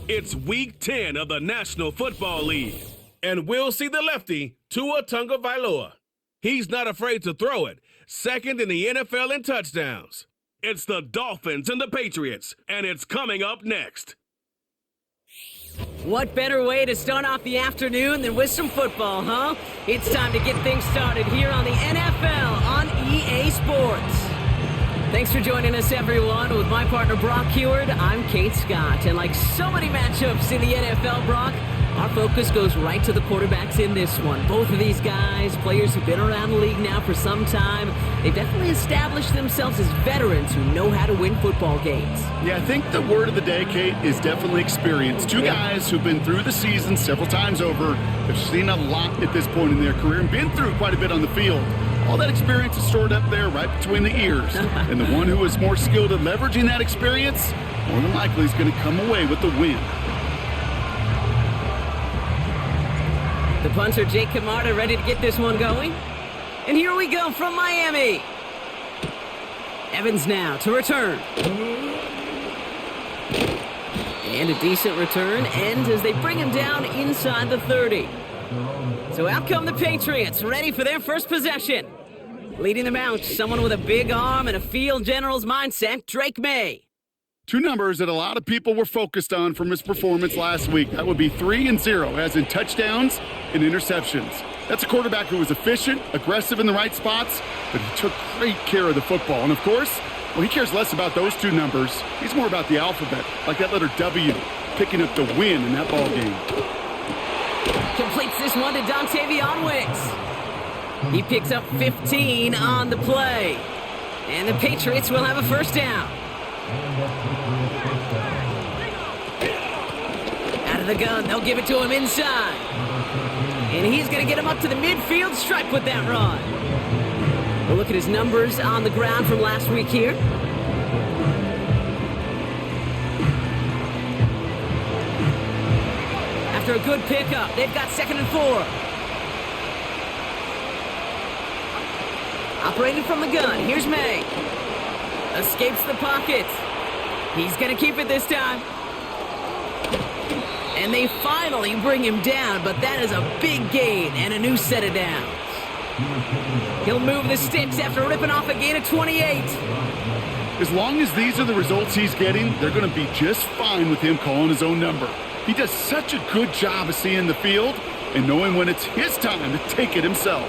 It's Week 10 of the National Football League, and we'll see the lefty, Tua Tagovailoa. He's not afraid to throw it, second in the NFL in touchdowns. It's the Dolphins and the Patriots, and it's coming up next. What better way to start off the afternoon than with some football, huh? It's time to get things started here on the NFL on EA Sports. Thanks for joining us, everyone. With my partner, Brock Heward, I'm Kate Scott. And like so many matchups in the NFL, Brock, our focus goes right to the quarterbacks in this one. Both of these guys, players who've been around the league now for some time, they've definitely established themselves as veterans who know how to win football games. Yeah, I think the word of the day, Kate, is definitely experience. Two guys who've been through the season several times over, have seen a lot at this point in their career, and been through quite a bit on the field. All that experience is stored up there right between the ears. And the one who is more skilled at leveraging that experience, more than likely is going to come away with the win. The punter, Jake Camarda, ready to get this one going. And here we go from Miami. Evans now to return. And a decent return ends as they bring him down inside the 30. So out come the Patriots, ready for their first possession. Leading them out, someone with a big arm and a field general's mindset, Drake May. Two numbers that a lot of people were focused on from his performance last week. That would be 3 and 0, as in touchdowns and interceptions. That's a quarterback who was efficient, aggressive in the right spots, but he took great care of the football. And of course, well, he cares less about those two numbers. He's more about the alphabet, like that letter W, picking up the win in that ball game. Completes this one to Dontavion Wicks. He picks up 15 on the play. And the Patriots will have a first down. Out of the gun, they'll give it to him inside. And he's going to get him up to the midfield stripe with that run. We'll look at his numbers on the ground from last week here. After a good pickup, they've got 2nd and 4. Operating from the gun, here's May. Escapes the pocket. He's going to keep it this time. And they finally bring him down, but that is a big gain and a new set of downs. He'll move the sticks after ripping off a gain of 28. As long as these are the results he's getting, they're going to be just fine with him calling his own number. He does such a good job of seeing the field and knowing when it's his time to take it himself.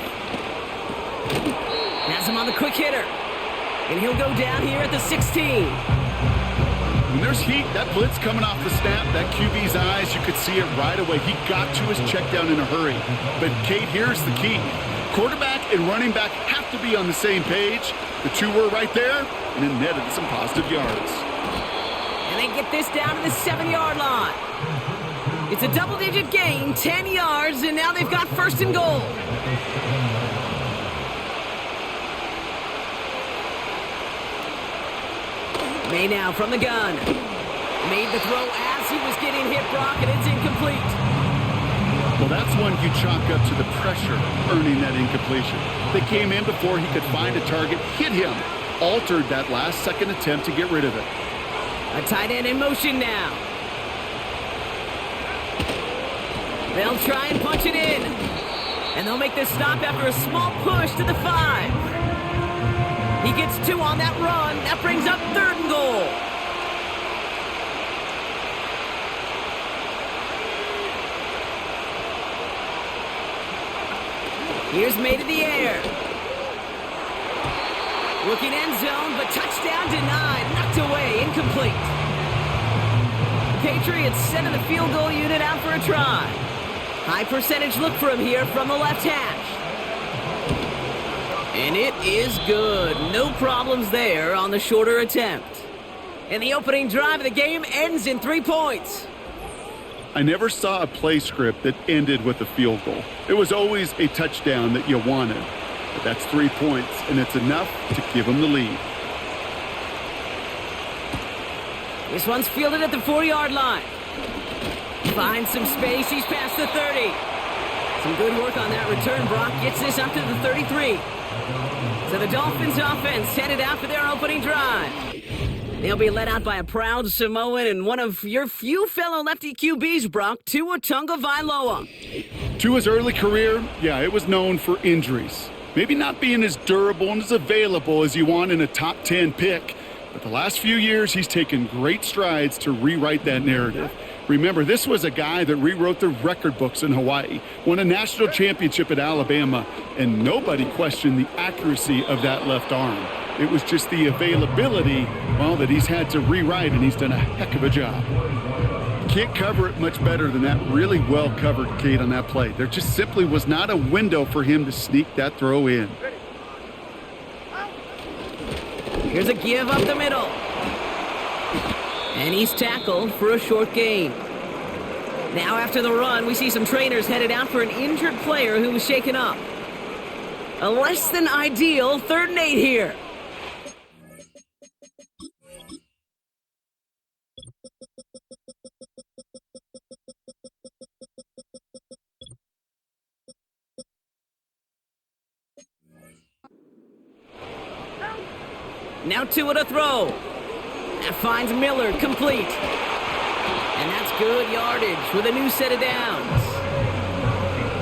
Has him on the quick hitter. And he'll go down here at the 16. When there's heat, that blitz coming off the snap, that QB's eyes, you could see it right away. He got to his check down in a hurry. But, Kate, here's the key. Quarterback and running back have to be on the same page. The two were right there, and it netted some positive yards. And they get this down to the 7-yard line. It's a double-digit gain, 10 yards, and now they've got 1st and goal. May now from the gun. Made the throw as he was getting hit, Brock, and it's incomplete. Well, that's one you chalk up to the pressure earning that incompletion. They came in before he could find a target, hit him, altered that last-second attempt to get rid of it. A tight end in motion now. They'll try and punch it in. And they'll make this stop after a small push to the 5. He gets 2 on that run. That brings up 3rd and goal. Here's May to the air. Looking end zone, but touchdown denied. Knocked away, incomplete. The Patriots sending the field goal unit out for a try. High percentage look for him here from the left hash. And it is good. No problems there on the shorter attempt. And the opening drive of the game ends in 3 points. I never saw a play script that ended with a field goal. It was always a touchdown that you wanted. But that's 3 points, and it's enough to give them the lead. This one's fielded at the 4-yard line. Finds some space. He's past the 30. Some good work on that return. Brock gets this up to the 33. So the Dolphins offense headed out for their opening drive. They'll be led out by a proud Samoan and one of your few fellow lefty QBs, Brock, Tua Tagovailoa. Tua's early career, it was known for injuries. Maybe not being as durable and as available as you want in a top 10 pick. But the last few years, he's taken great strides to rewrite that narrative. Remember, this was a guy that rewrote the record books in Hawaii, won a national championship at Alabama, and nobody questioned the accuracy of that left arm. It was just the availability, that he's had to rewrite, and he's done a heck of a job. Can't cover it much better than that really well-covered Kate on that play. There just simply was not a window for him to sneak that throw in. Here's a give up the middle. And he's tackled for a short gain. Now after the run, we see some trainers headed out for an injured player who was shaken up. A less than ideal 3rd and 8 here. Now Tua to throw. That finds Miller complete. And that's good yardage with a new set of downs.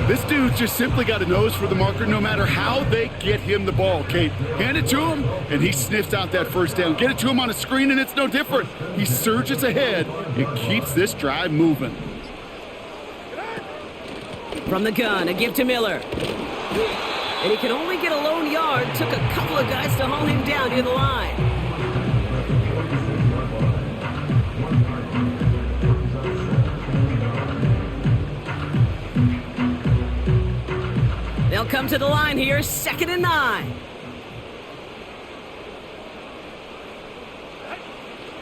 This dude's just simply got a nose for the marker no matter how they get him the ball, Kate. Hand it to him, and he sniffs out that first down. Get it to him on a screen, and it's no different. He surges ahead and keeps this drive moving. From the gun, a give to Miller. And he can only get a lone yard. Took a couple of guys to haul him down near the line. They'll come to the line here, 2nd and 9.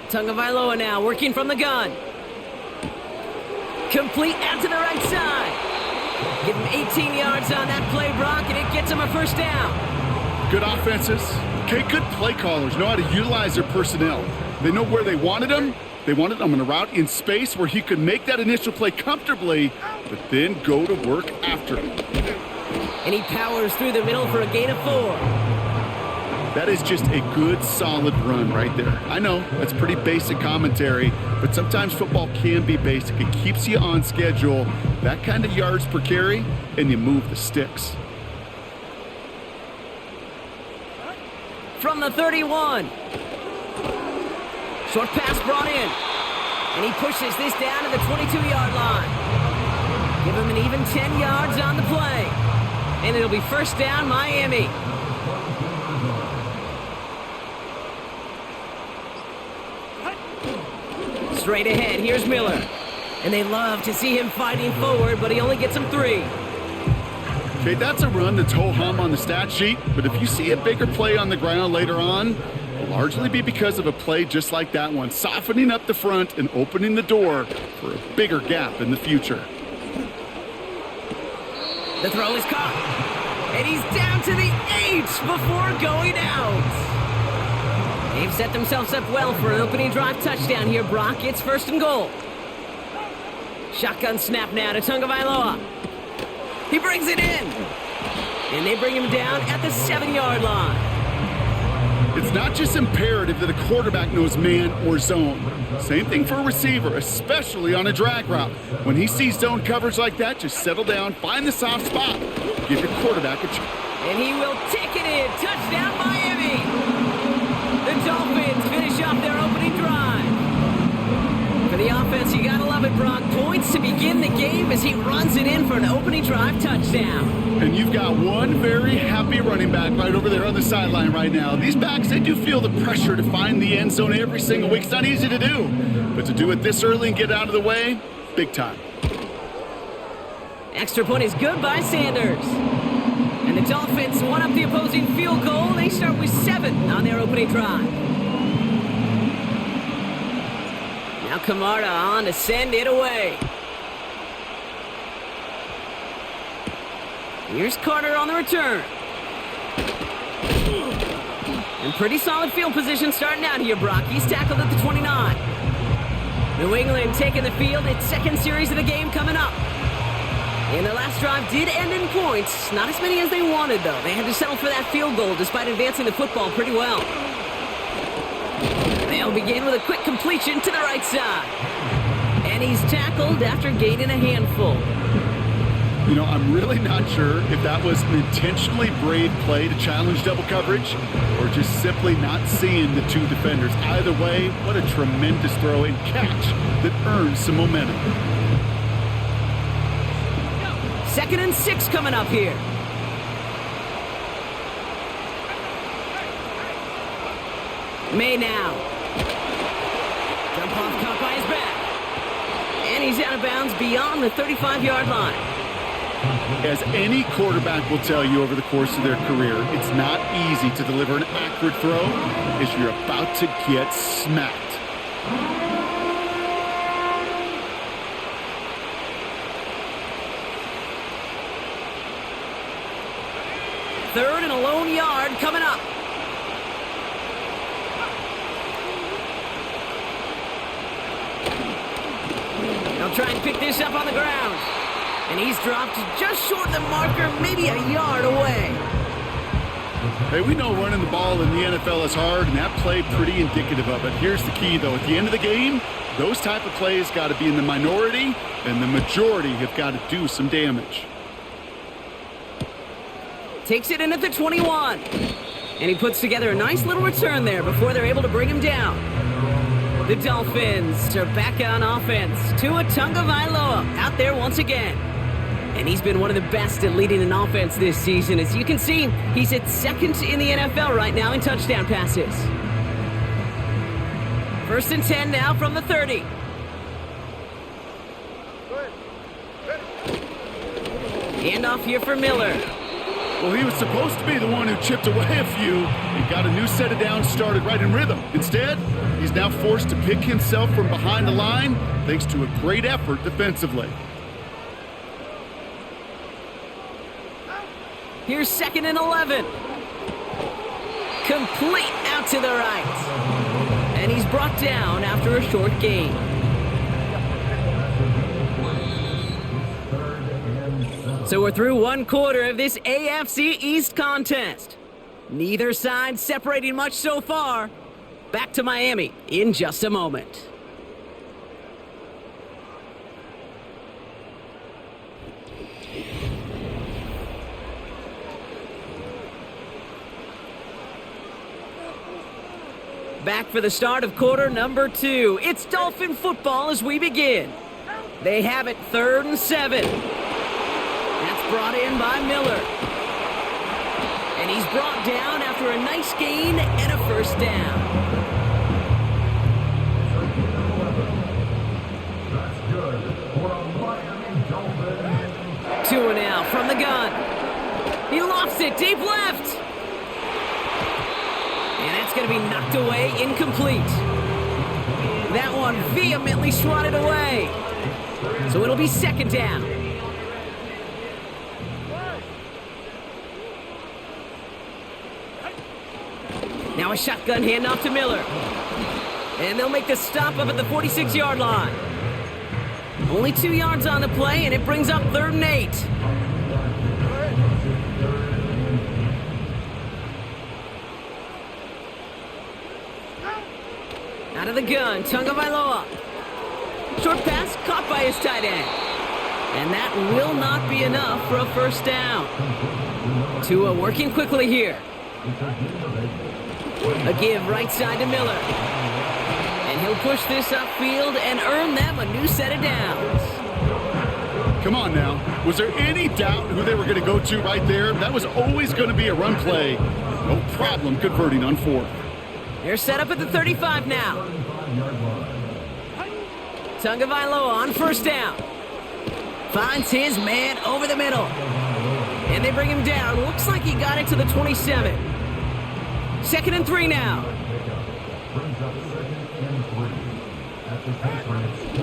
Tagovailoa now working from the gun. Complete out to the right side. Give him 18 yards on that play, Brock, and it gets him a first down. Good offenses. Okay, good play callers know how to utilize their personnel. They know where they wanted him. They wanted him in a route in space where he could make that initial play comfortably, but then go to work after it. And he powers through the middle for a gain of 4. That is just a good, solid run right there. I know, that's pretty basic commentary, but sometimes football can be basic. It keeps you on schedule, that kind of yards per carry, and you move the sticks. From the 31. Short pass brought in. And he pushes this down to the 22-yard line. Give him an even 10 yards on the play. And it'll be first down, Miami. Straight ahead, here's Miller. And they love to see him fighting forward, but he only gets him 3. Okay, that's a run that's ho-hum on the stat sheet, but if you see a bigger play on the ground later on, it'll largely be because of a play just like that one, softening up the front and opening the door for a bigger gap in the future. The throw is caught. And he's down to the 8 before going out. They've set themselves up well for an opening drive touchdown here, Brock. It's 1st and goal. Shotgun snap now to Tagovailoa. He brings it in. And they bring him down at the 7-yard line. It's not just imperative that a quarterback knows man or zone. Same thing for a receiver, especially on a drag route. When he sees zone coverage like that, just settle down, find the soft spot, give your quarterback a chance. And he will take it in. Touchdown, Miami. The Dolphins finish off their opening drive. For the offense, you gotta love it, Brock. Points to begin the game as he runs it in for an opening drive touchdown. And you've got one very happy running back right over there on the sideline right now. These backs, they do feel the pressure to find the end zone every single week. It's not easy to do, but to do it this early and get out of the way, big time. Extra point is good by Sanders. And the Dolphins one up the opposing field goal. They start with 7 on their opening drive. Now Camarda on to send it away. Here's Carter on the return. And pretty solid field position starting out here, Brock. He's tackled at the 29. New England taking the field. Its 2nd series of the game coming up. And their last drive did end in points. Not as many as they wanted, though. They had to settle for that field goal despite advancing the football pretty well. They'll He'll begin with a quick completion to the right side. And he's tackled after gaining a handful. You know, I'm really not sure if that was an intentionally brave play to challenge double coverage or just simply not seeing the two defenders. Either way, what a tremendous throw and catch that earns some momentum. 2nd and 6 coming up here. May now. Jump off caught by his back. And he's out of bounds beyond the 35-yard line. As any quarterback will tell you over the course of their career, it's not easy to deliver an accurate throw as you're about to get smacked. Third and a lone yard coming up. They'll try and pick this up on the ground. And he's dropped just short of the marker, maybe a yard away. Hey, we know running the ball in the NFL is hard, and that play pretty indicative of it. Here's the key, though. At the end of the game, those type of plays got to be in the minority, and the majority have got to do some damage. Takes it in at the 21. And he puts together a nice little return there before they're able to bring him down. The Dolphins are back on offense. Tua Tagovailoa out there once again. And he's been one of the best at leading an offense this season. As you can see, he's at 2nd in the NFL right now in touchdown passes. 1st and 10 now from the 30. Handoff here for Miller. Well, he was supposed to be the one who chipped away a few and got a new set of downs started right in rhythm. Instead, he's now forced to pick himself from behind the line thanks to a great effort defensively. Here's 2nd and 11. Complete out to the right. And he's brought down after a short gain. So we're through one quarter of this AFC East contest. Neither side separating much so far. Back to Miami in just a moment. Back for the start of quarter number 2. It's Dolphin football as we begin. They have it 3rd and 7. That's brought in by Miller. And he's brought down after a nice gain and a first down. Tua now from the gun. He lofts it deep left. And that's going to be knocked away, incomplete. That one vehemently swatted away. So it'll be 2nd down. Now a shotgun handoff to Miller. And they'll make the stop up at the 46-yard line. Only 2 yards on the play, and it brings up 3rd and 8. Out of the gun, Tagovailoa. Short pass caught by his tight end. And that will not be enough for a first down. Tua working quickly here. A give right side to Miller. And he'll push this upfield and earn them a new set of downs. Come on now. Was there any doubt who they were going to go to right there? That was always going to be a run play. No problem converting on 4th. They're set up at the 35 now. Tagovailoa on first down. Finds his man over the middle. And they bring him down. Looks like he got it to the 27. 2nd and 3 now.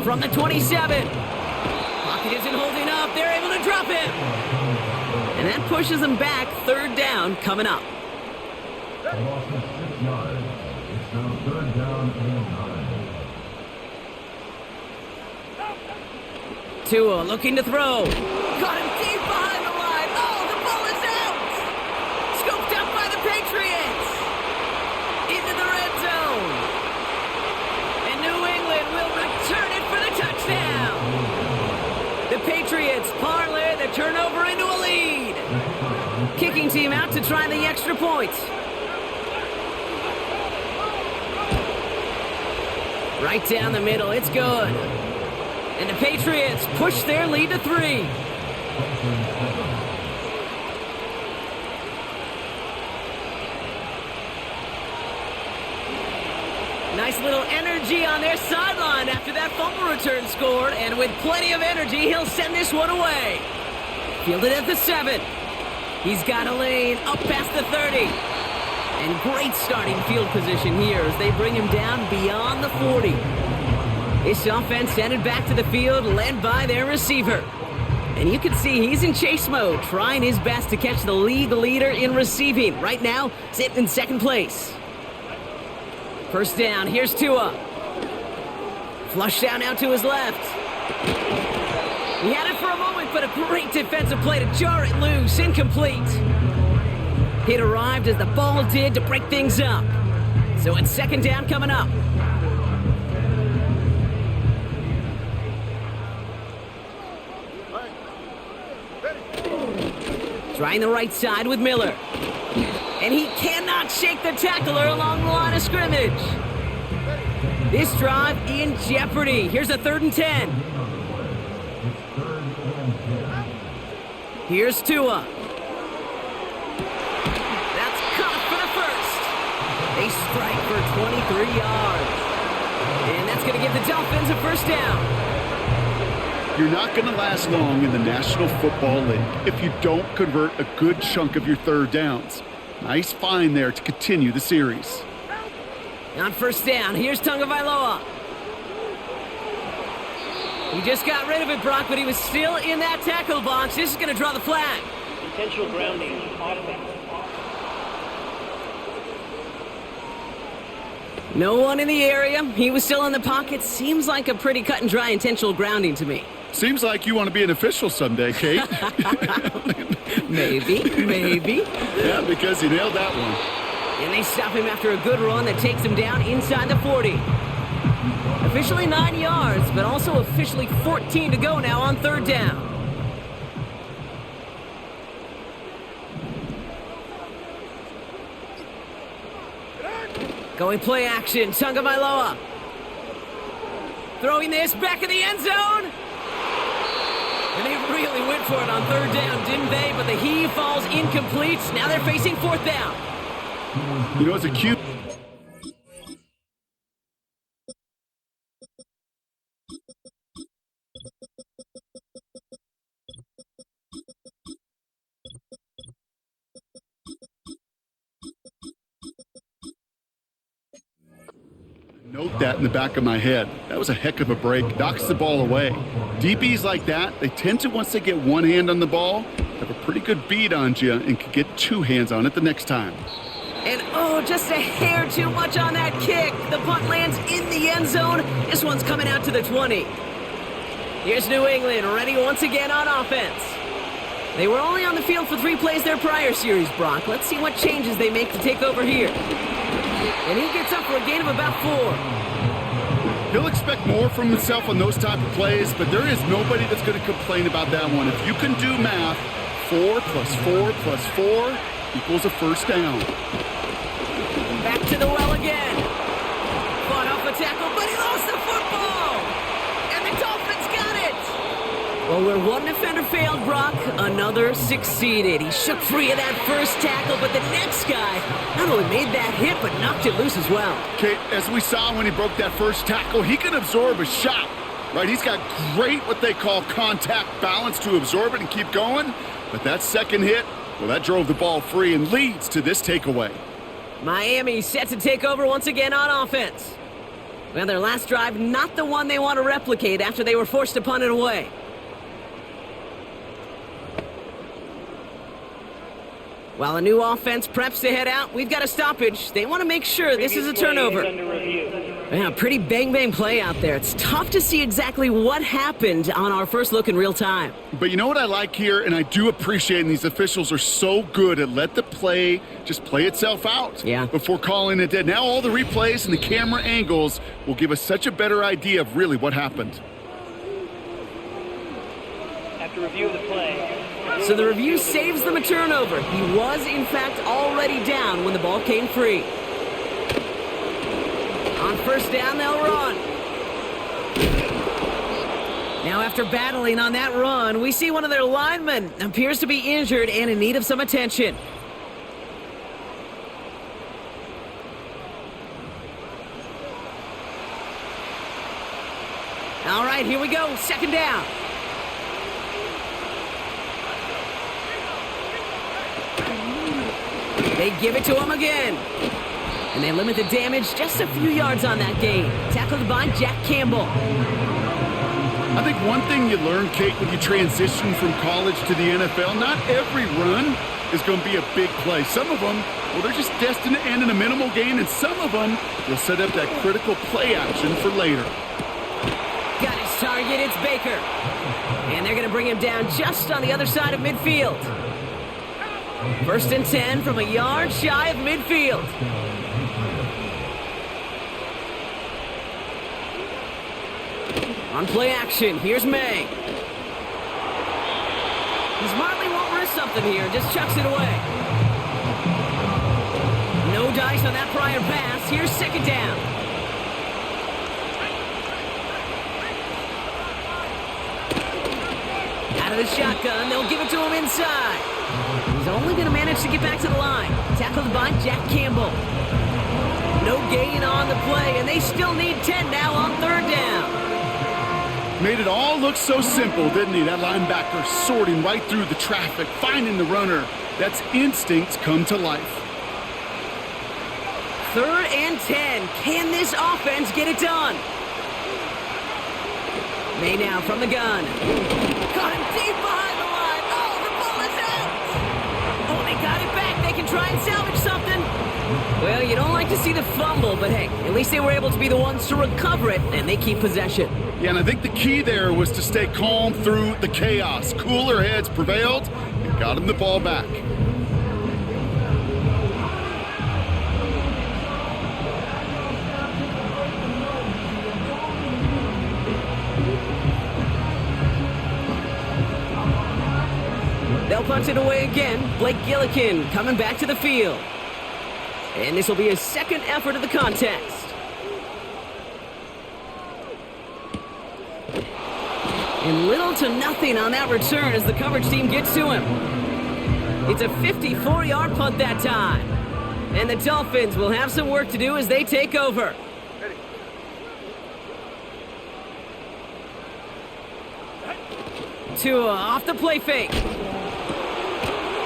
From the 27. Pocket isn't holding up. They're able to drop him. And that pushes them back. 3rd down coming up. Tua looking to throw. Caught him deep behind the line. Oh, the ball is out. Scooped up by the Patriots. Into the red zone. turnover into a lead. Kicking team out to try the extra point. Right down the middle, it's good. And the Patriots push their lead to 3. Nice little energy on their sideline after that fumble return scored, and with plenty of energy, he'll send this one away. Fielded at the 7. He's got a lane up past the 30. And great starting field position here as they bring him down beyond the 40. This offense headed back to the field, led by their receiver. And you can see he's in chase mode, trying his best to catch the league leader in receiving. Right now, sitting in second place. First down, here's Tua. Flush down out to his left. He had it for a moment, but a great defensive play to jar it loose, incomplete. Hit arrived as the ball did to break things up. So it's second down coming up. Trying the right side with Miller. And he cannot shake the tackler along the line of scrimmage. This drive in jeopardy. Here's a 3rd and 10. Here's Tua. That's caught for the first. They strike for 23 yards. And that's going to give the Dolphins a first down. You're not going to last long in the National Football League if you don't convert a good chunk of your third downs. Nice find there to continue the series. On first down, here's Tagovailoa. He just got rid of it, Brock, but he was still in that tackle box. This is going to draw the flag. Intentional grounding. No one in the area. He was still in the pocket. Seems like a pretty cut and dry intentional grounding to me. Seems like you want to be an official someday, Kate. Maybe. Yeah, because you nailed that one. And they stop him after a good run that takes him down inside the 40. Officially 9 yards, but also officially 14 to go now on third down. Going play action, Tagovailoa. Throwing this back in the end zone. And they really went for it on third down, didn't they? But the heave falls incomplete. Now they're facing fourth down. You know, it's a cute... Note that in the back of my head. That was a heck of a break. Knocks the ball away. DBs like that, they tend to, once they get one hand on the ball, have a pretty good beat on you and can get two hands on it the next time. And oh, just a hair too much on that kick. The punt lands in the end zone. This one's coming out to the 20. Here's New England, ready once again on offense. They were only on the field for 3 plays their prior series, Brock. Let's see what changes they make to take over here. And he gets up for a gain of about 4. He'll expect more from himself on those type of plays, but there is nobody that's going to complain about that one. If you can do math, 4 plus 4 plus 4 equals a first down. Back to the well again. Fought off a tackle, but he lost the football. And the Dolphins got it. Well, where one defender failed, Brock, another succeeded. He shook free of that first tackle, but the next guy not only made that hit, but knocked it loose as well. Okay, as we saw when he broke that first tackle, he can absorb a shot, right? He's got great, what they call contact balance to absorb it and keep going. But that second hit, well, that drove the ball free and leads to this takeaway. Miami set to take over once again on offense. Well, their last drive, not the one they want to replicate after they were forced to punt it away. While a new offense preps to head out, we've got a stoppage. They want to make sure this is a turnover. Yeah, pretty bang-bang play out there. It's tough to see exactly what happened on our first look in real time. But you know what I like here, and I do appreciate, and these officials are so good at let the play just play itself out before calling it dead. Now all the replays and the camera angles will give us such a better idea of really what happened. to review the play. So the review saves them a turnover. He was, in fact, already down when the ball came free. On first down, they'll run. Now, after battling on that run, we see one of their linemen appears to be injured and in need of some attention. All right, here we go. Second down. They give it to him again. And they limit the damage just a few yards on that gain. Tackled by Jack Campbell. I think one thing you learn, Kate, when you transition from college to the NFL, not every run is going to be a big play. Some of them, well, they're just destined to end in a minimal gain, and some of them will set up that critical play action for later. Got his target, it's Baker. And they're going to bring him down just on the other side of midfield. First and 10 from a yard shy of midfield. On play action, here's May. He smartly won't risk something here, just chucks it away. No dice on that prior pass. Here's second down. Out of the shotgun, they'll give it to him inside. He's only going to manage to get back to the line. Tackled by Jack Campbell. No gain on the play, and they still need 10 now on third down. Made it all look so simple, didn't he? That linebacker sorting right through the traffic, finding the runner. That's instincts come to life. Third and 10. Can this offense get it done? May now from the gun. Caught him deep behind the line. Oh, the ball is out. Oh, they got it back. They can try and salvage something. Well, you don't like to see the fumble, but hey, at least they were able to be the ones to recover it, and they keep possession. Yeah, and I think the key there was to stay calm through the chaos. Cooler heads prevailed and got him the ball back. They'll punch it away again. Blake Gillikin coming back to the field. And this will be his second effort of the contest. And little to nothing on that return as the coverage team gets to him. It's a 54-yard punt that time. And the Dolphins will have some work to do as they take over. Tua off the play fake.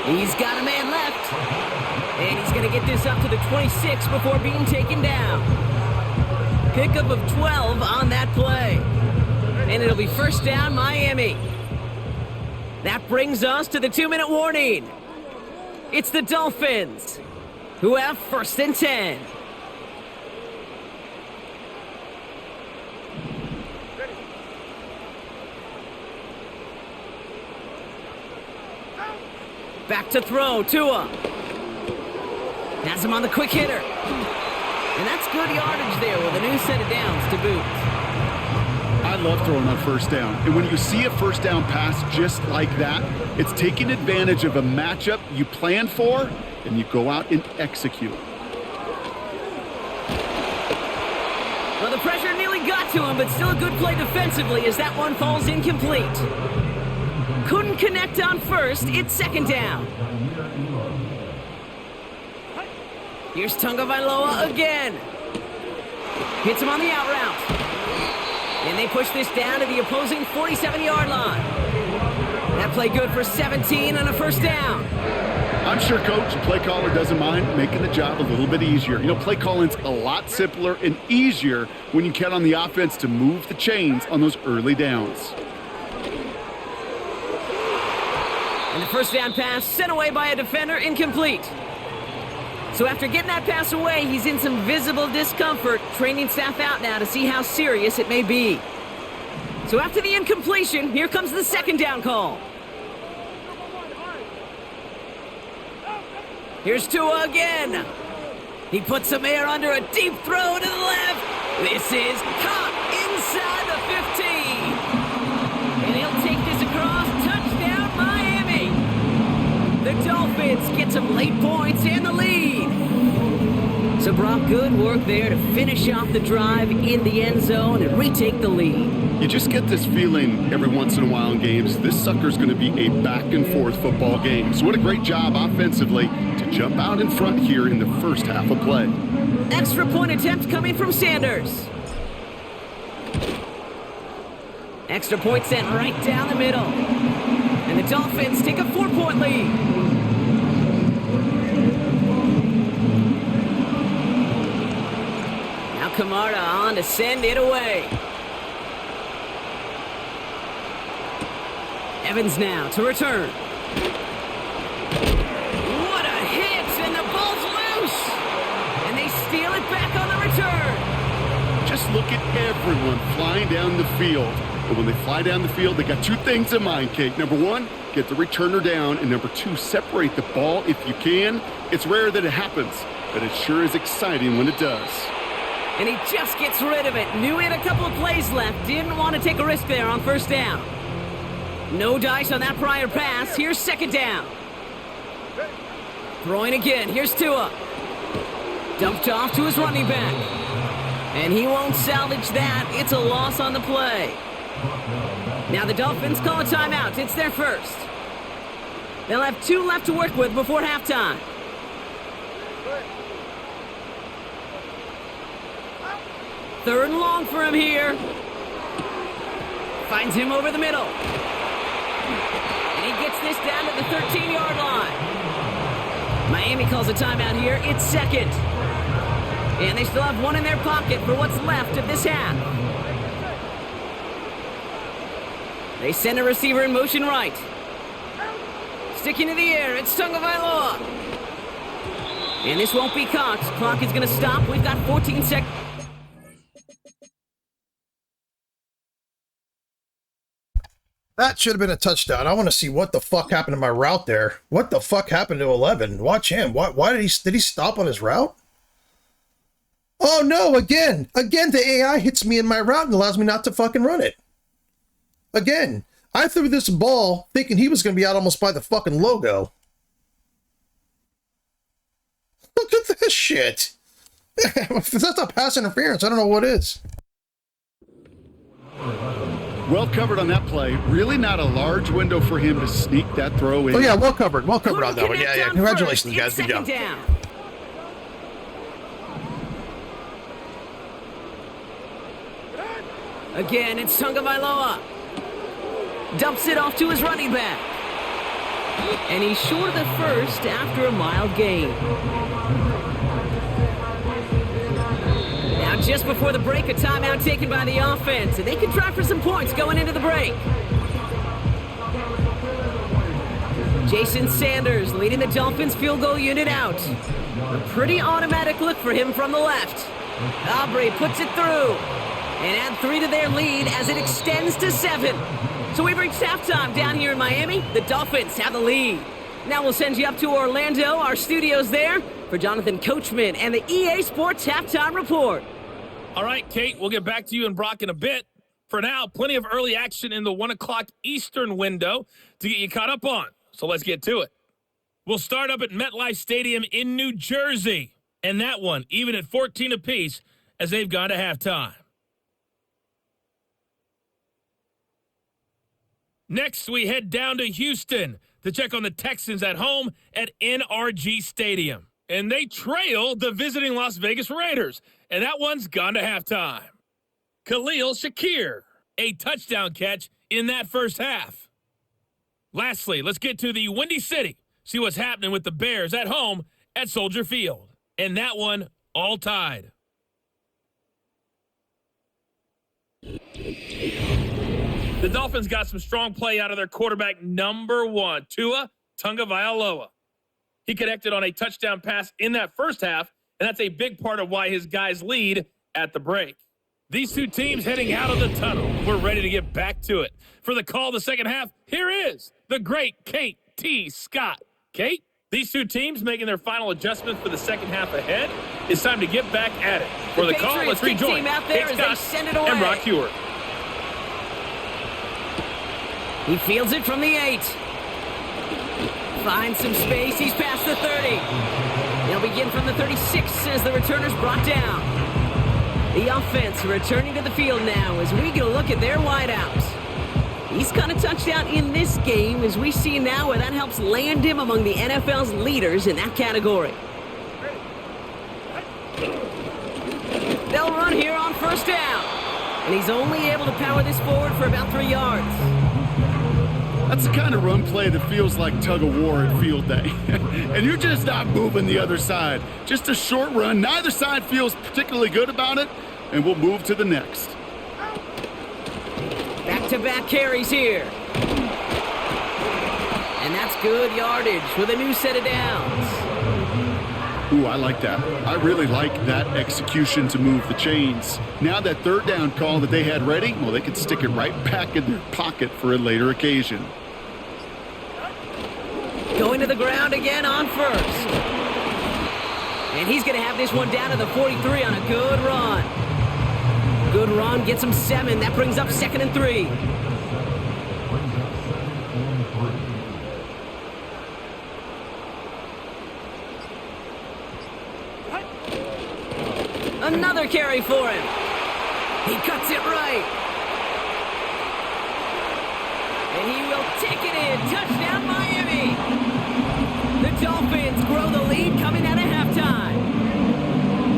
He's got a man left. And he's going to get this up to the 26 before being taken down. Pickup of 12 on that play. And it'll be first down, Miami. That brings us to the 2-minute warning. It's the Dolphins who have first and 10. Back to throw, Tua. Has him on the quick hitter. And that's good yardage there with a new set of downs to boot. I love throwing on first down. And when you see a first down pass just like that, it's taking advantage of a matchup you planned for, and you go out and execute. Well, the pressure nearly got to him, but still a good play defensively as that one falls incomplete. Couldn't connect on first. It's second down. Here's Tunga Vailoa again. Hits him on the out route. And they push this down to the opposing 47-yard line. That play good for 17 and a first down. I'm sure, Coach, the play caller doesn't mind making the job a little bit easier. You know, play calling's a lot simpler and easier when you count on the offense to move the chains on those early downs. And the first down pass sent away by a defender, incomplete. So after getting that pass away, he's in some visible discomfort. Training staff out now to see how serious it may be. So after the incompletion, here comes the second down call. Here's Tua again. He puts some air under a deep throw to the left. This is caught inside the 15. And he'll take this across. Dolphins get some late points and the lead. So, Brock, good work there to finish off the drive in the end zone and retake the lead. You just get this feeling every once in a while in games, this sucker's going to be a back-and-forth football game. So what a great job offensively to jump out in front here in the first half of play. Extra point attempt coming from Sanders. Extra point sent right down the middle. And the Dolphins take a 4-point lead. Now Camarda on to send it away. Evans now to return. What a hit, and the ball's loose. And they steal it back on the return. Just look at everyone flying down the field. But when they fly down the field, they got two things in mind, Kate. Number one, get the returner down. And number two, separate the ball if you can. It's rare that it happens, but it sure is exciting when it does. And he just gets rid of it. Knew he had a couple of plays left. Didn't want to take a risk there on first down. No dice on that prior pass. Here's second down. Throwing again. Here's Tua. Dumped off to his running back. And he won't salvage that. It's a loss on the play. Now the Dolphins call a timeout. It's their first. They'll have 2 left to work with before halftime. Third and long for him here. Finds him over the middle. And he gets this down to the 13-yard line. Miami calls a timeout here. It's second. And they still have one in their pocket for what's left of this half. They send a receiver in motion right. Sticking to the air, it's Tagovailoa. And this won't be caught. Clock is going to stop. We've got 14 seconds. That should have been a touchdown. I want to see what the fuck happened to my route there. What the fuck happened to 11? Watch him. Why did he stop on his route? Oh no, again, the AI hits me in my route and allows me not to fucking run it. Again, I threw this ball thinking he was going to be out almost by the fucking logo. Look at this shit. If that's not pass interference, I don't know what is. Well covered on that play. Really not a large window for him to sneak that throw in. Oh yeah, well covered on that one. Yeah. Congratulations, guys. Good job. Again, it's Tagovailoa. Dumps it off to his running back. And he's short of the first after a mild gain. Now, just before the break, a timeout taken by the offense. And they can try for some points going into the break. Jason Sanders leading the Dolphins field goal unit out. A pretty automatic look for him from the left. Aubrey puts it through. And add 3 to their lead as it extends to 7. So we've reached halftime down here in Miami. The Dolphins have the lead. Now we'll send you up to Orlando, our studios there, for Jonathan Coachman and the EA Sports Halftime Report. All right, Kate, we'll get back to you and Brock in a bit. For now, plenty of early action in the 1 o'clock Eastern window to get you caught up on. So let's get to it. We'll start up at MetLife Stadium in New Jersey. And that one, even at 14 apiece, as they've gone to halftime. Next, we head down to Houston to check on the Texans at home at NRG Stadium. And they trail the visiting Las Vegas Raiders. And that one's gone to halftime. Khalil Shakir, a touchdown catch in that first half. Lastly, let's get to the Windy City. See what's happening with the Bears at home at Soldier Field. And that one all tied. The Dolphins got some strong play out of their quarterback, number 1, Tua Tagovailoa. He connected on a touchdown pass in that first half, and that's a big part of why his guys lead at the break. These two teams heading out of the tunnel. We're ready to get back to it. For the call of the second half, here is the great Kate T. Scott. Kate, these two teams making their final adjustments for the second half ahead. It's time to get back at it. For the call, let's rejoin Kate Scott and Brock Hewart. He fields it from the 8. Finds some space. He's past the 30. They'll begin from the 36 as the returner's brought down. The offense returning to the field now as we get a look at their wideouts. He's got a touchdown in this game, as we see now where that helps land him among the NFL's leaders in that category. They'll run here on first down. And he's only able to power this forward for about 3 yards. That's the kind of run play that feels like tug of war at field day. And you're just not moving the other side. Just a short run. Neither side feels particularly good about it, and we'll move to the next. Back-to-back carries here. And that's good yardage with a new set of downs. Ooh, I like that. I really like that execution to move the chains. Now that third down call that they had ready, well, they could stick it right back in their pocket for a later occasion. Going to the ground again on first. And he's going to have this one down to the 43 on a good run. Good run, gets him 7. That brings up 2nd and 3. Another carry for him. He cuts it right. And he will take it in. Touchdown, Miami. The Dolphins grow the lead coming out of halftime.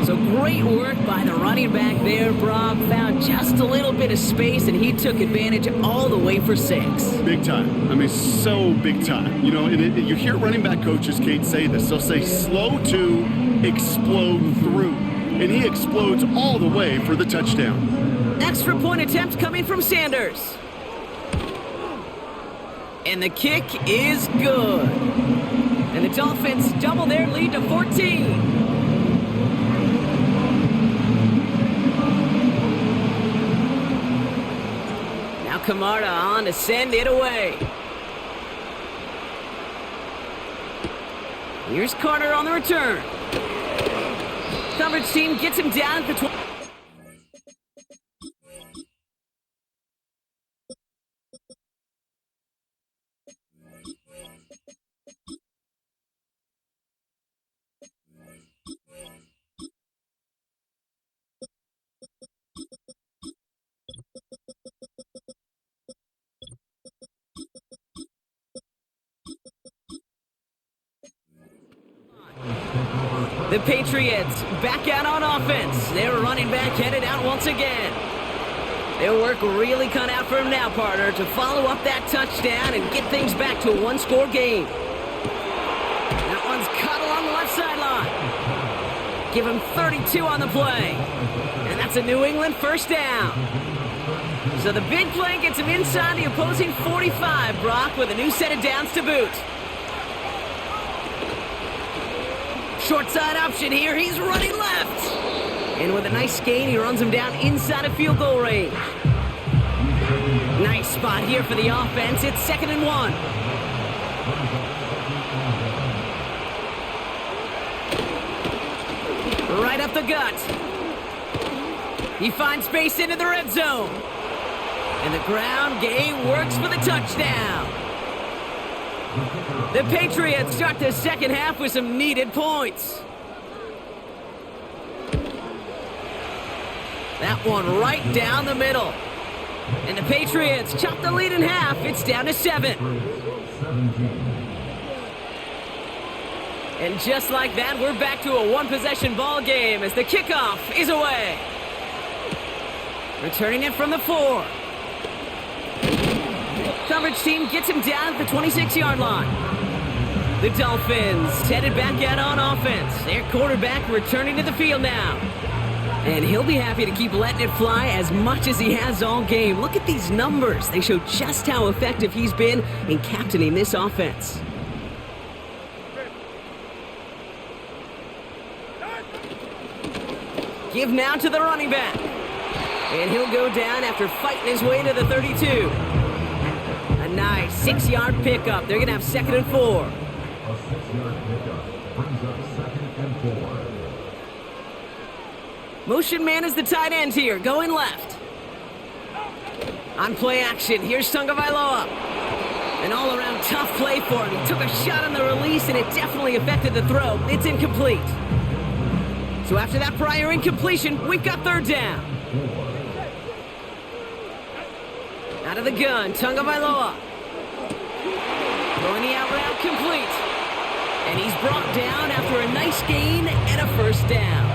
So great work by the running back there. Brock found just a little bit of space, and he took advantage all the way for 6. Big time. I mean, so big time. You know, and you hear running back coaches, Kate, say this. They'll say slow to explode through. And he explodes all the way for the touchdown. Extra point attempt coming from Sanders. And the kick is good. And the Dolphins double their lead to 14. Now Camarda on to send it away. Here's Carter on the return. Coverage team gets him down at the 20. The Patriots back out on offense. Their running back headed out once again. Their work really cut out for him now, partner, to follow up that touchdown and get things back to a one-score game. That one's cut along the left sideline. Give him 32 on the play. And that's a New England first down. So the big play gets him inside the opposing 45, Brock, with a new set of downs to boot. Short side option here. He's running left. And with a nice gain, he runs him down inside of field goal range. Nice spot here for the offense. It's 2nd and 1. Right up the gut. He finds space into the red zone. And the ground game works for the touchdown. The Patriots start the second half with some needed points. That one right down the middle. And the Patriots chop the lead in half. It's down to 7. And just like that, we're back to a one-possession ball game as the kickoff is away. Returning it from the 4. Coverage team gets him down at the 26-yard line. The Dolphins headed back out on offense. Their quarterback returning to the field now. And he'll be happy to keep letting it fly as much as he has all game. Look at these numbers. They show just how effective he's been in captaining this offense. Give now to the running back. And he'll go down after fighting his way to the 32. A nice 6-yard pickup. They're going to have 2nd and 4. A 6-yard pickup brings up 2nd and 4. Motion man is the tight end here, going left. On play action, here's Tagovailoa. An all-around tough play for him. He took a shot on the release, and it definitely affected the throw. It's incomplete. So after that prior incompletion, we've got third down. Out of the gun, Tagovailoa. Throwing the out route complete. And he's brought down after a nice gain and a first down.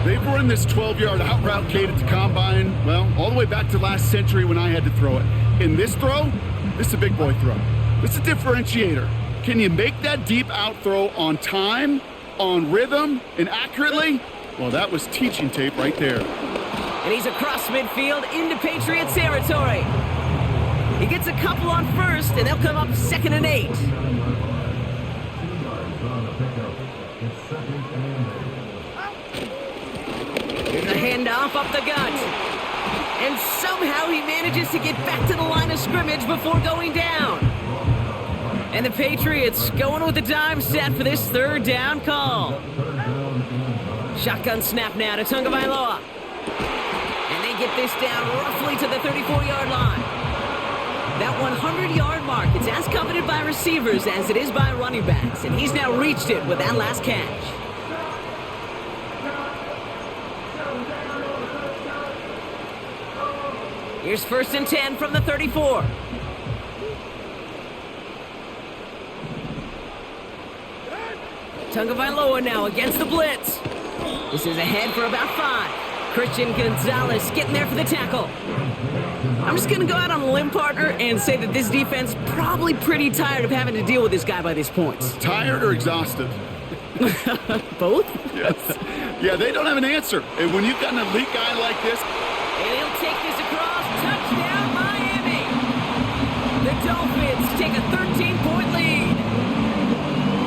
They've run this 12-yard out route, Kate, at the combine, well, all the way back to last century when I had to throw it. In this throw, this is a big boy throw. This is a differentiator. Can you make that deep out throw on time, on rhythm, and accurately? Well, that was teaching tape right there. And he's across midfield into Patriots territory. He gets a couple on first, and they'll come up 2nd and 8. Here's a handoff up the gut. And somehow he manages to get back to the line of scrimmage before going down. And the Patriots going with the dime set for this third down call. Shotgun snap now to Tagovailoa. And they get this down roughly to the 34-yard line. That 100-yard mark, it's as coveted by receivers as it is by running backs. And he's now reached it with that last catch. Here's 1st and 10 from the 34. Tagovailoa now against the blitz. This is ahead for about 5. Christian Gonzalez getting there for the tackle. I'm just going to go out on a limb, partner, and say that this defense probably pretty tired of having to deal with this guy by this point. Tired or exhausted? Both? Yes. Yeah, they don't have an answer. And when you've got an elite guy like this, and he'll take this across. Touchdown, Miami. The Dolphins take a 13-point lead.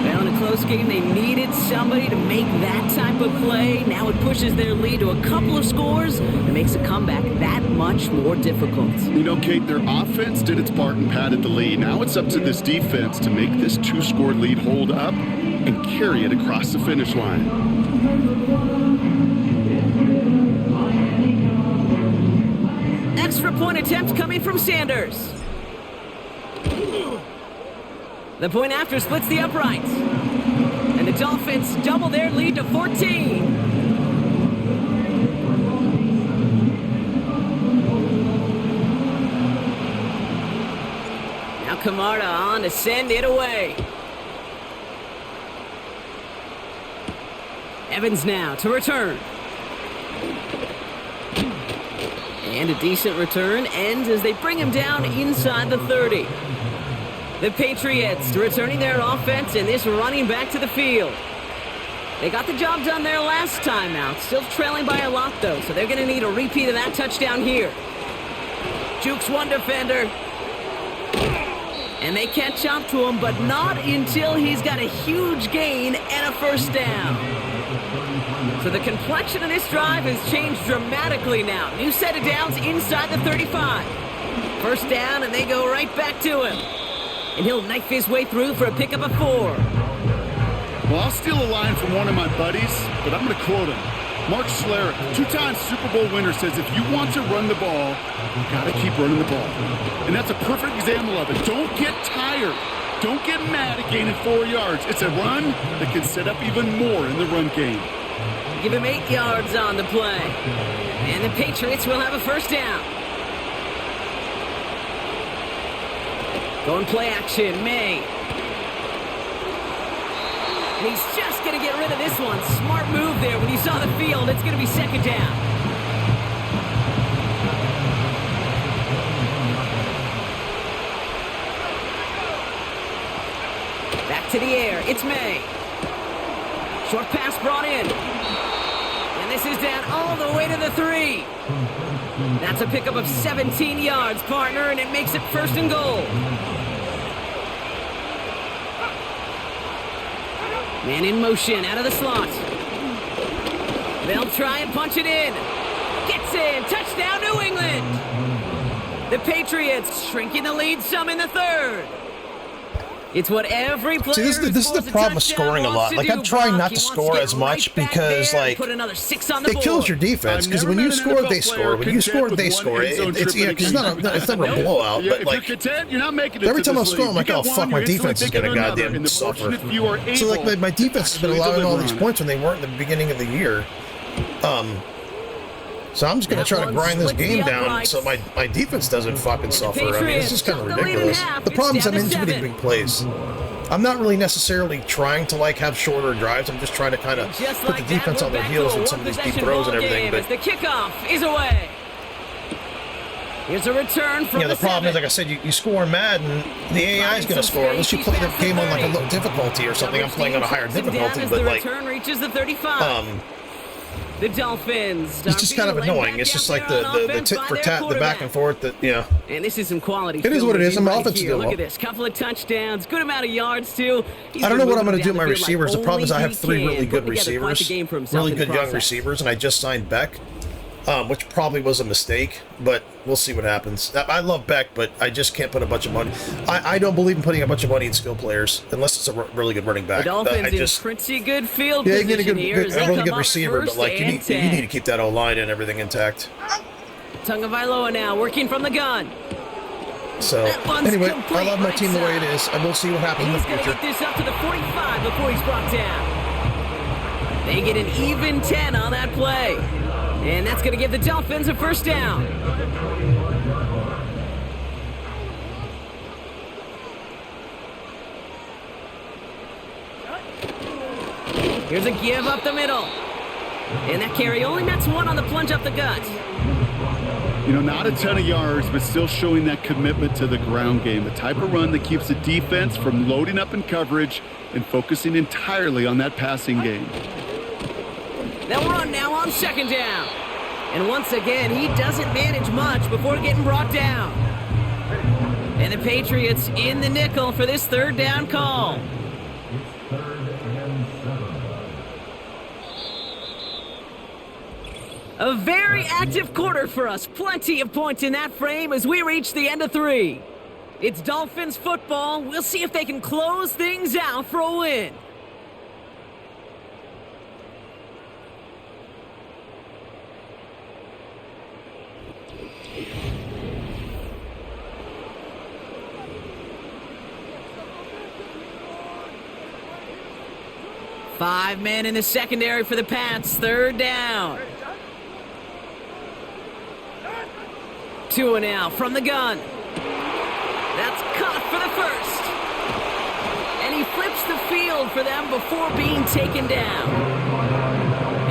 Well, in a close game, they needed somebody to make that type of play. Now it pushes their lead to a couple of scores and makes a comeback that much more difficult. you know, Kate, their offense did its part and padded the lead. Now it's up to this defense to make this 2-score lead hold up and carry it across the finish line. Extra point attempt coming from Sanders. The point after splits the uprights. And the Dolphins double their lead to 14. Now Camarda on to send it away. Evans now to return. And a decent return ends as they bring him down inside the 30. The Patriots returning their offense and this running back to the field. They got the job done there last time out. Still trailing by a lot, though, so they're going to need a repeat of that touchdown here. Jukes one defender. And they catch up to him, but not until he's got a huge gain and a first down. So the complexion of this drive has changed dramatically now. New set of downs inside the 35. First down, and they go right back to him. And he'll knife his way through for a pickup of 4. Well, I'll steal a line from one of my buddies, but I'm going to quote him. Mark Schlereth, 2-time Super Bowl winner, says if you want to run the ball, you got to keep running the ball. And that's a perfect example of it. Don't get tired. Don't get mad at gaining 4 yards. It's a run that can set up even more in the run game. Give him 8 yards on the play. And the Patriots will have a first down. Going play action, May. And he's just going to get rid of this one. Smart move there when he saw the field. It's going to be second down. Back to the air. It's May. Short pass brought in. And this is down all the way to the 3. That's a pickup of 17 yards, partner, and it makes it first and goal. Man in motion, out of the slot. They'll try and punch it in. Gets in. Touchdown, New England. The Patriots shrinking the lead some in the third. It's what every player See, this is the problem with scoring a lot. Like, I'm trying not to score as much because, like, put another 6 on the it board. kills your defense. Because when you score, they score. When you score, they score. It's never a blowout. But, like, you're not making it every to time I this score, I'm league. like, oh, fuck, my defense is going to goddamn suffer. So, like, my defense has been allowing all these points when they weren't in the beginning of the year. So I'm just going to try to grind this game down so my defense doesn't fucking suffer. I mean, it's just kind of ridiculous. The problem is I'm in too many big plays. I'm not really necessarily trying to, like, have shorter drives. I'm just trying to kind of put the defense on their heels with some of these deep throws and everything. But the kickoff is away. Here's a return from the problem is, like I said, you score in Madden, the AI is going to score unless you play the game on, like, a low difficulty or something. I'm playing on a higher difficulty, but, like, the return reaches the 35. The Dolphins. It's just kind of annoying. It's just like the tit for tat, the back and forth. And this is some quality. It is what it is. I'm offensive. Look at this. Couple of touchdowns. Good amount of yards, too. I don't know what I'm going to do with my receivers. The problem is I have 3 really good receivers. Really good young receivers. And I just signed Beck, which probably was a mistake. But we'll see what happens. I love Beck, but I just can't put a bunch of money. I don't believe in putting a bunch of money in skill players unless it's a really good running back. The Dolphins in pretty good field position you get here. a really good receiver, but, like, you need to keep that O-line and everything intact. Tagovailoa now working from the gun. So, anyway, I love my team the way it is, and we'll see what happens in the future. He's going to get this up to the 45 before he's brought down. They get an even 10 on that play. And that's going to give the Dolphins a first down. Here's a give up the middle. And that carry only nets 1 on the plunge up the gut. Not a ton of yards, but still showing that commitment to the ground game. The type of run that keeps the defense from loading up in coverage and focusing entirely on that passing game. They'll run now on second down. And once again, he doesn't manage much before getting brought down. And the Patriots in the nickel for this third down call. A very active quarter for us. Plenty of points in that frame as we reach the end of 3. It's Dolphins football. We'll see if they can close things out for a win. Five men in the secondary for the Pats. Third down. Tua now from the gun. That's caught for the first. And he flips the field for them before being taken down.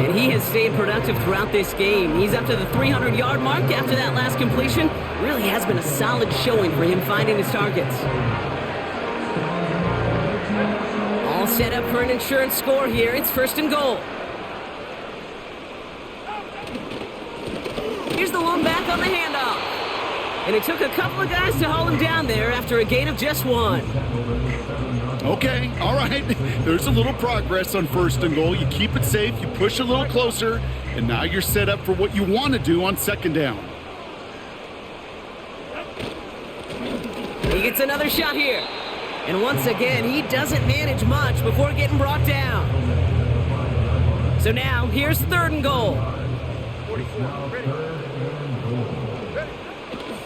And he has stayed productive throughout this game. He's up to the 300-yard mark after that last completion. Really has been a solid showing for him finding his targets. All set up for an insurance score here. It's first and goal. Here's the one back on the handoff. And it took a couple of guys to haul him down there after a gain of just 1. Okay, all right. There's a little progress on first and goal. You keep it safe, you push a little closer, and now you're set up for what you want to do on second down. He gets another shot here. And once again, he doesn't manage much before getting brought down. So now, here's third and goal. 44, ready.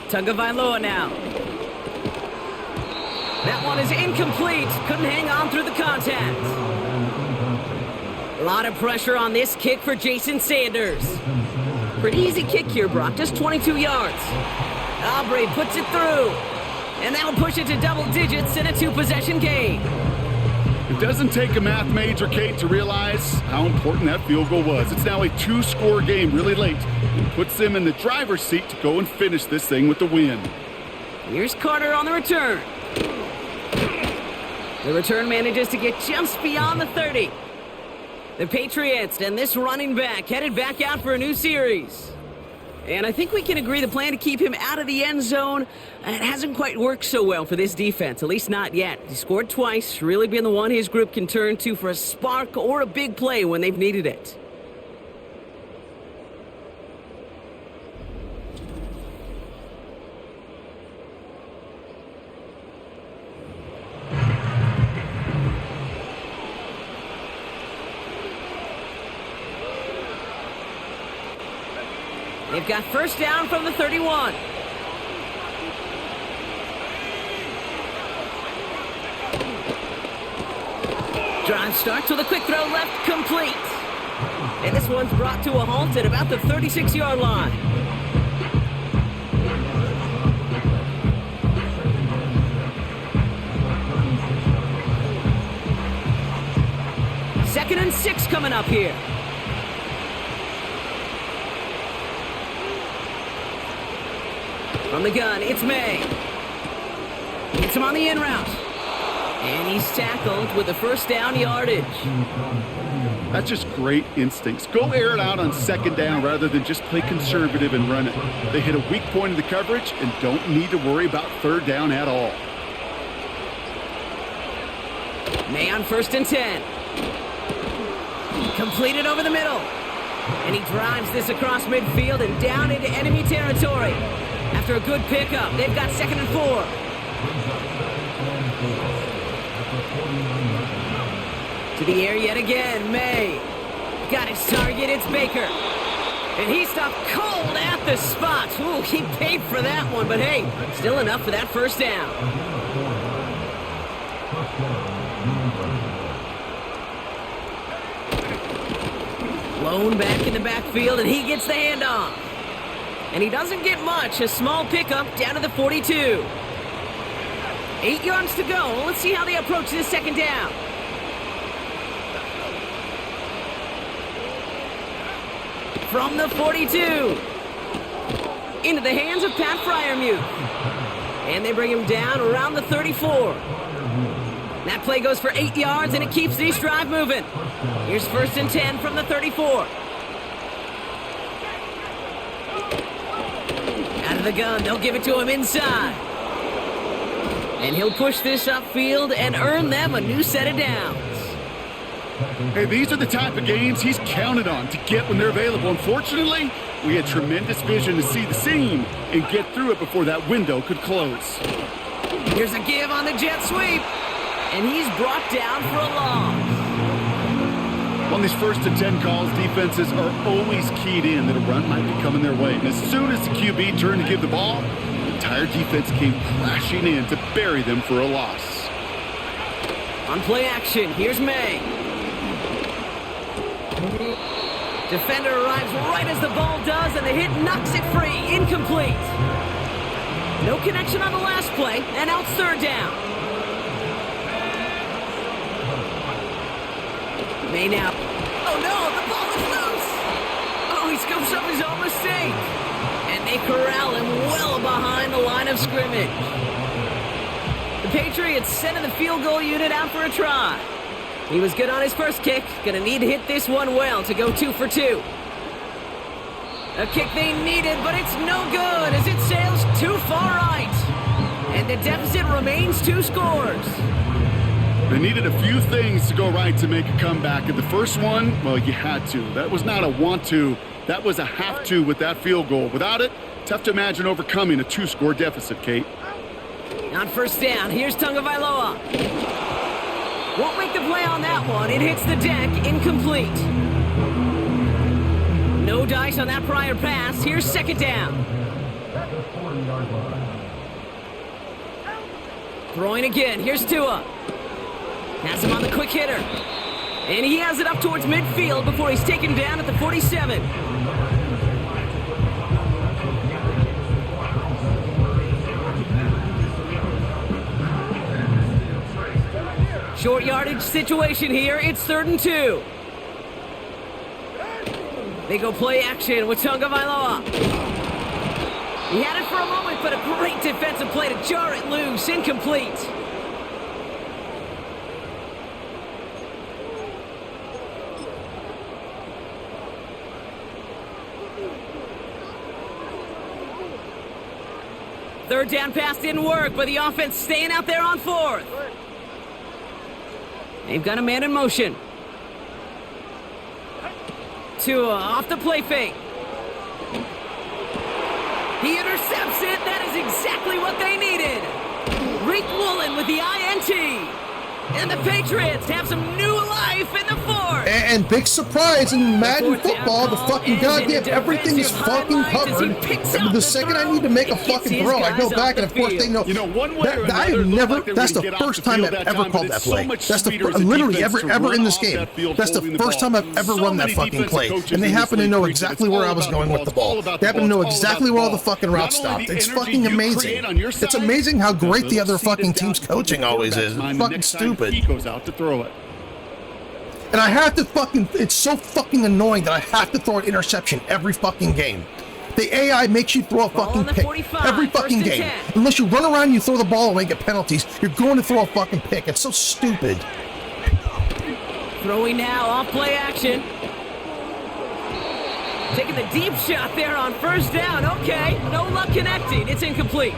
Tagovailoa now. That one is incomplete. Couldn't hang on through the contact. A lot of pressure on this kick for Jason Sanders. Pretty easy kick here, Brock. Just 22 yards. Aubrey puts it through. And that'll push it to double digits in a 2-possession game. It doesn't take a math major, Kate, to realize how important that field goal was. It's now a 2-score game really late. It puts them in the driver's seat to go and finish this thing with the win. Here's Carter on the return. The return manages to get just beyond the 30. The Patriots and this running back headed back out for a new series. And I think we can agree the plan to keep him out of the end zone, it hasn't quite worked so well for this defense, at least not yet. He scored twice, really been the one his group can turn to for a spark or a big play when they've needed it. They've got first down from the 31. Drive starts with a quick throw left, complete. And this one's brought to a halt at about the 36-yard line. Second and 6 coming up here. From the gun, it's May. Hits him on the in route. And he's tackled with the first down yardage. That's just great instincts. Go air it out on second down rather than just play conservative and run it. They hit a weak point in the coverage and don't need to worry about third down at all. May on first and 10. Completed over the middle. And he drives this across midfield and down into enemy territory. After a good pickup, they've got second and 4. To the air yet again, May. Got his target, it's Baker. And he stopped cold at the spot. Ooh, he paid for that one, but hey, still enough for that first down. Blown back in the backfield, and he gets the handoff. And he doesn't get much, a small pickup down to the 42. 8 yards to go. Let's see how they approach this second down. From the 42. Into the hands of Pat Fryermuth. And they bring him down around the 34. That play goes for 8 yards, and it keeps this drive moving. Here's first and 10 from the 34. Out of the gun, they'll give it to him inside. And he'll push this upfield and earn them a new set of downs. Hey, these are the type of games he's counted on to get when they're available. Unfortunately, we had tremendous vision to see the seam and get through it before that window could close. Here's a give on the jet sweep. And he's brought down for a loss. On these first and 10 calls, defenses are always keyed in that a run might be coming their way. And as soon as the QB turned to give the ball, the entire defense came crashing in to bury them for a loss. On play action, here's May. Defender arrives right as the ball does, and the hit knocks it free. Incomplete. No connection on the last play, and now it's third down. May now. Oh no, the ball is loose. Oh, he scoops up his own mistake. And they corral him well behind the line of scrimmage. The Patriots sending the field goal unit out for a try. He was good on his first kick. Gonna need to hit this one well to go 2 for 2. A kick they needed, but it's no good as it sails too far right. And the deficit remains 2 scores. They needed a few things to go right to make a comeback. And the first one, well, you had to. That was not a want to. That was a have to with that field goal. Without it, tough to imagine overcoming a 2-score deficit, Kate. On first down, here's Tagovailoa. Won't make the play on that one. It hits the deck, incomplete. No dice on that prior pass. Here's second down. Throwing again. Here's Tua. Has him on the quick hitter. And he has it up towards midfield before he's taken down at the 47. Short yardage situation here. It's third and 2. They go play action with Tagovailoa. He had it for a moment, but a great defensive play to jar it loose. Incomplete. Third down pass didn't work, but the offense staying out there on fourth. They've got a man in motion. Tua off the play fake. He intercepts it. That is exactly what they needed. Reek Woolen with the INT. And the Patriots have some new life in the fourth. And big surprise in Madden football, the fucking goddamn everything is fucking covered. And the second I need to make a fucking throw, I go back and of course they know. You know, one way or I have another, never. like That's the first time I've ever called that play. That's the literally ever in this game. That's the first time I've ever run that fucking play. And they happen to know exactly where I was going with the ball. They happen to know exactly where all the fucking routes stopped. It's fucking amazing. It's amazing how great the other fucking team's coaching always is. It's fucking stupid. He goes out to throw it. And I have to fucking, it's so fucking annoying that I have to throw an interception every fucking game. The AI makes you throw a fucking pick every fucking game. Unless you run around and you throw the ball away and get penalties, you're going to throw a fucking pick. It's so stupid. Throwing now off play action. Taking the deep shot there on first down. Okay, no luck connecting. It's incomplete.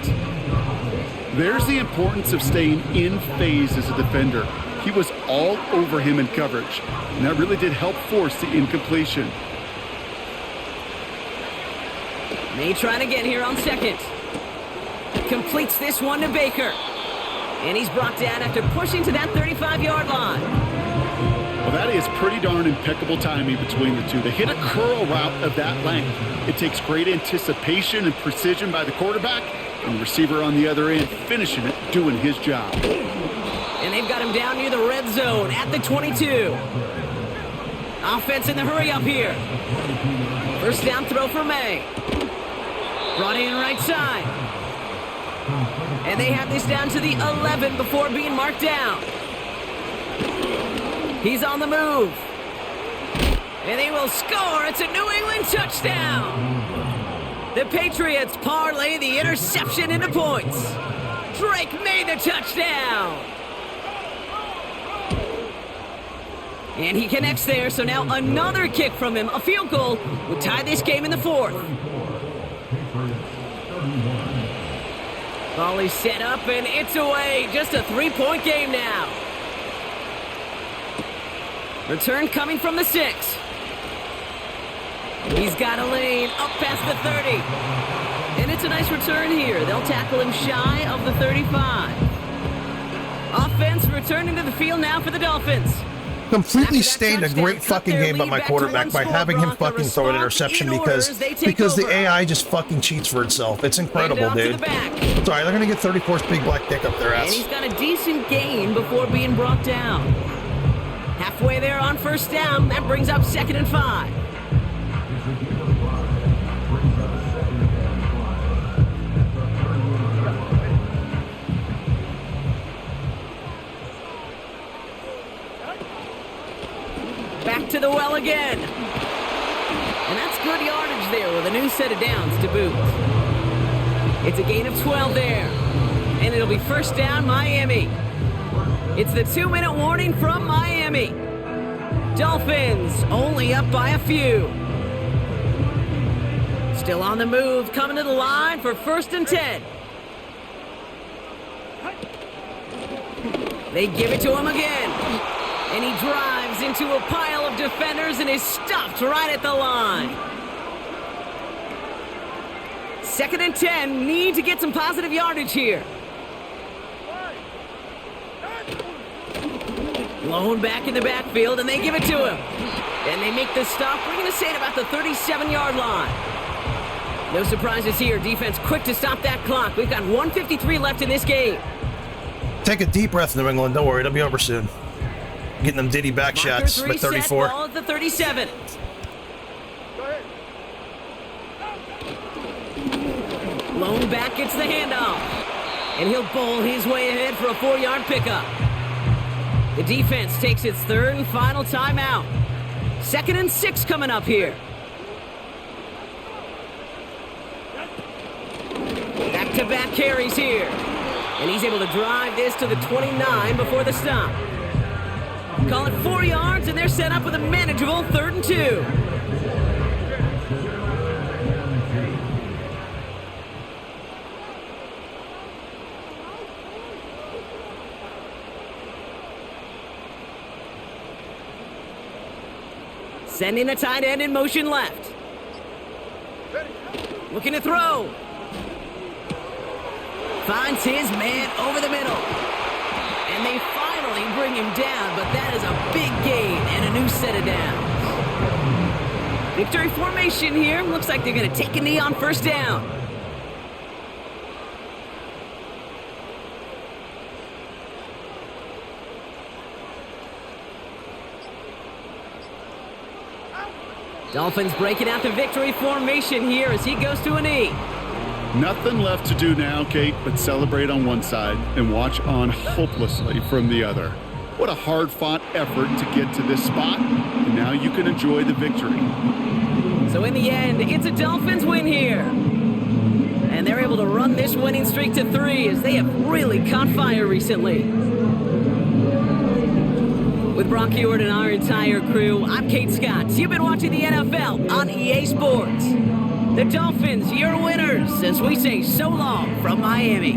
There's the importance of staying in phase as a defender. He was all over him in coverage, and that really did help force the incompletion. May trying again here on second. Completes this one to Baker. And he's brought down after pushing to that 35-yard line. Well, that is pretty darn impeccable timing between the two. To hit a curl route of that length, it takes great anticipation and precision by the quarterback, and the receiver on the other end finishing it, doing his job. And they've got him down near the red zone at the 22. Offense in the hurry up here. First down throw for May. Brought in right side. And they have this down to the 11 before being marked down. He's on the move. And they will score. It's a New England touchdown. The Patriots parlay the interception into points. Drake made the touchdown. And he connects there, so now another kick from him. A field goal would tie this game in the fourth. Volley set up, and it's away. Just a 3-point game now. Return coming from the 6. He's got a lane up past the 30. And it's a nice return here. They'll tackle him shy of the 35. Offense returning to the field now for the Dolphins. Completely stained a great fucking game by my quarterback by having him fucking throw an interception because the AI just fucking cheats for itself. It's incredible, dude. Sorry, they're gonna get 34's big black dick up their ass. And he's got a decent gain before being brought down. Halfway there on first down, that brings up 2nd and 5. Back to the well again. And that's good yardage there with a new set of downs to boot. It's a gain of 12 there. And it'll be first down, Miami. It's the 2-minute warning from Miami. Dolphins only up by a few. Still on the move, coming to the line for 1st and 10. They give it to him again. And he drives into a pile of defenders and is stopped right at the line. 2nd and 10, need to get some positive yardage here. Blown back in the backfield, and they give it to him. And they make the stop. We're going to say it about the 37-yard line. No surprises here. Defense quick to stop that clock. We've got 1:53 left in this game. Take a deep breath, New England. Don't worry, it'll be over soon. Getting them Diddy back shots with 34. Ball at the 37. Blown back gets the handoff. And he'll bowl his way ahead for a 4-yard pickup. The defense takes its 3rd and final timeout. 2nd and 6 coming up here. Back-to-back carries here. And he's able to drive this to the 29 before the stop. Call it 4 yards, and they're set up with a manageable 3rd and 2. Sending a tight end in motion left. Looking to throw. Finds his man over the middle. And they finally totally bring him down, but that is a big gain and a new set of downs. Victory formation here. Looks like they're going to take a knee on first down. Dolphins breaking out the victory formation here as he goes to a knee. Nothing left to do now, Kate, but celebrate on one side and watch on hopelessly from the other. What a hard-fought effort to get to this spot, and now you can enjoy the victory. So in the end, it's a Dolphins win here. And they're able to run this winning streak to 3 as they have really caught fire recently. With Brock Hewitt and our entire crew, I'm Kate Scott. You've been watching the NFL on EA Sports. The Dolphins, your winners, as we say so long from Miami.